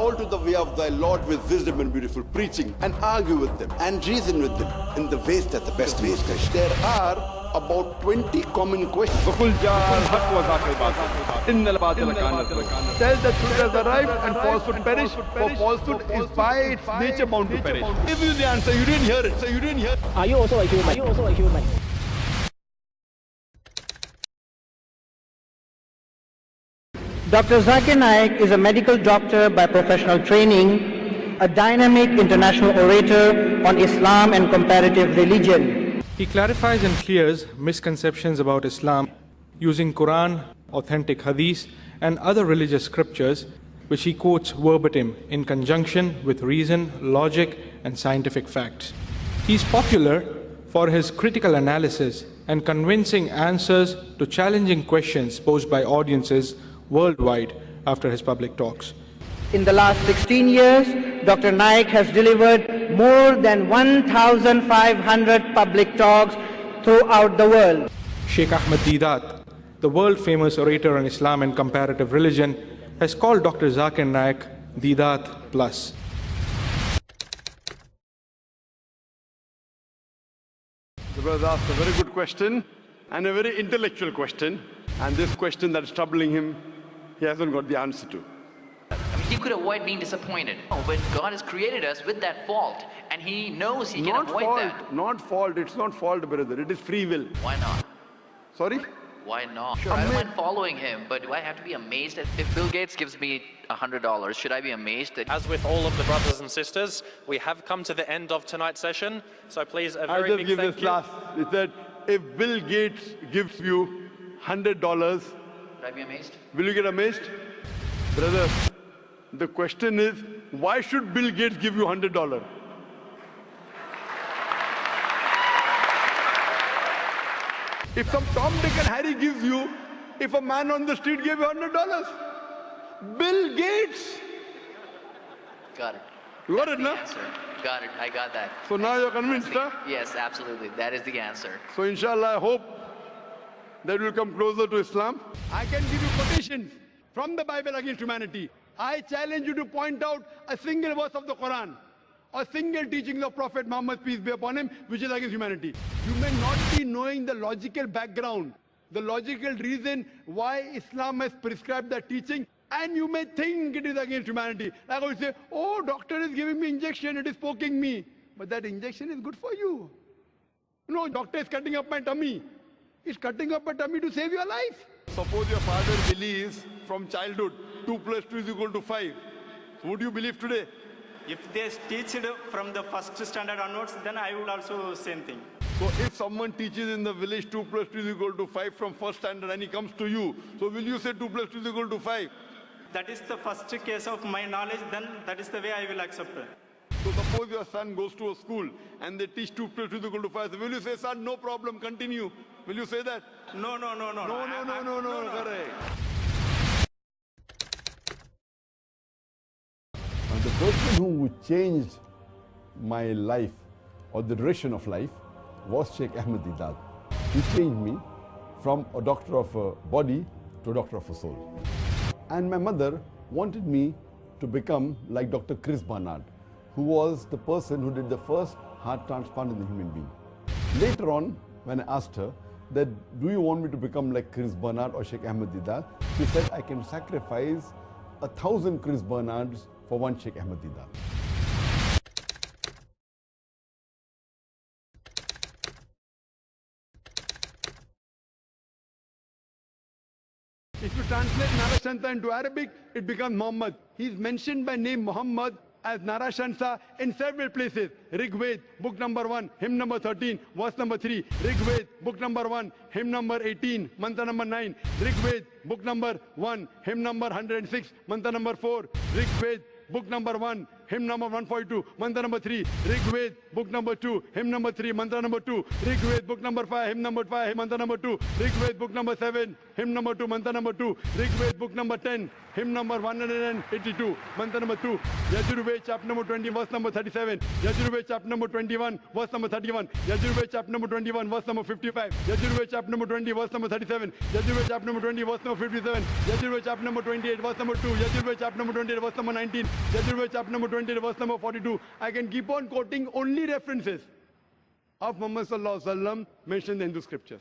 all to the way of thy Lord with wisdom and beautiful preaching, and argue with them, and reason with them in the ways that the best ways. There are about 20 common questions. Tell the truth has arrived and falsehood perish, for falsehood is by its nature bound to perish. Give you the answer, you didn't hear it, so you didn't hear it. Are you also a human? Are you also a human? Dr. Zakir Naik is a medical doctor by professional training, a dynamic international orator on Islam and comparative religion. He clarifies and clears misconceptions about Islam using Quran, authentic hadith, and other religious scriptures, which he quotes verbatim in conjunction with reason, logic, and scientific facts. He's popular for his critical analysis and convincing answers to challenging questions posed by audiences worldwide after his public talks. In the last 16 years, Dr. Naik has delivered more than 1,500 public talks throughout the world. Sheikh Ahmed Deedat, the world-famous orator on Islam and comparative religion, has called Dr. Zakir Naik Deedat Plus. The brother asked a very good question and a very intellectual question, and this question that is troubling him, he hasn't got the answer to. I mean, he could avoid being disappointed. But God has created us with that fault, and He knows He can avoid that. Not fault, it's not fault, brother, it is free will. Why not? Sorry? Why not? Sure, I don't mind following him, but do I have to be amazed if Bill Gates gives me $100? Should I be amazed that? As with all of the brothers and sisters, we have come to the end of tonight's session. So please, a very big thank you. Last. He said, if Bill Gates gives you $100, Should I be amazed? Will you get amazed? Brother, the question is, why should Bill Gates give you $100? If some Tom, Dick and Harry gives you, if a man on the street gave you $100, Bill Gates. Got it. You got it, no? Answer. Got it. I got that. So now you're convinced, huh? Yes, absolutely. That is the answer. So inshallah, I hope that will come closer to Islam. I can give you quotations from the Bible against humanity. I challenge you to point out a single verse of the Quran, a single teaching of Prophet Muhammad, peace be upon him, which is against humanity. You may not be knowing the logical background, the logical reason why Islam has prescribed that teaching, and you may think it is against humanity. Like I would say, oh, doctor is giving me injection, it is poking me. But that injection is good for you. No, doctor is cutting up my tummy. He's cutting up a tummy to save your life. Suppose your father believes from childhood 2 plus 2 is equal to 5. So would you believe today? If they teach it from the first standard onwards, then I would also same thing. So if someone teaches in the village 2 plus 2 is equal to 5 from first standard and he comes to you, so will you say 2 plus 2 is equal to 5? That is the first case of my knowledge, then that is the way I will accept it. So suppose your son goes to a school and they teach 2 plus 2 is equal to 5. So will you say, son, no problem, continue? Will you say that? No. No, correct. And the person who changed my life or the direction of life was Sheikh Ahmed Deedat. He changed me from a doctor of a body to a doctor of a soul. And my mother wanted me to become like Dr. Chris Barnard, who was the person who did the first heart transplant in the human being. Later on, when I asked her that, do you want me to become like Chris Barnard or Sheikh Ahmed Deedat? She said, I can sacrifice 1,000 Chris Barnards for one Sheikh Ahmed Deedat. If you translate Narashansa into Arabic, it becomes Muhammad. He is mentioned by name Muhammad as Narashansa in several places. Rig Ved, book number 1, hymn number 13, verse number 3. Rig Ved, book number 1, hymn number 18, mantra number 9. Rig Ved, book number 1, hymn number 106, mantra number 4. Rig Ved, book number 1, hymn number 142, mantra number 3, Rig Ved, book number 2, hymn number 3, mantra number 2, Rig Ved, book number 5, hymn number 5, mantra number 2, Rig Ved, book number 7, hymn number 2, mantra number 2, Rig Ved, book number 10, hymn number 182, mantra number 2, Yajurved, chapter number 20, verse number 37, Yajurved, chapter number 21, verse number 31, Yajurved, chapter number 21, verse number 55, Yajurved, chapter number 20, verse number 37, Yajurved, chapter number 20, verse number 57, Yajurved, chapter number 28, verse number 2, Yajurved, chapter number 28, verse number 19, Yajurved, chapter number 28, verse number 42. I can keep on quoting only references of Muhammad sallallahu alaihi wasallam mentioned in the Hindu scriptures.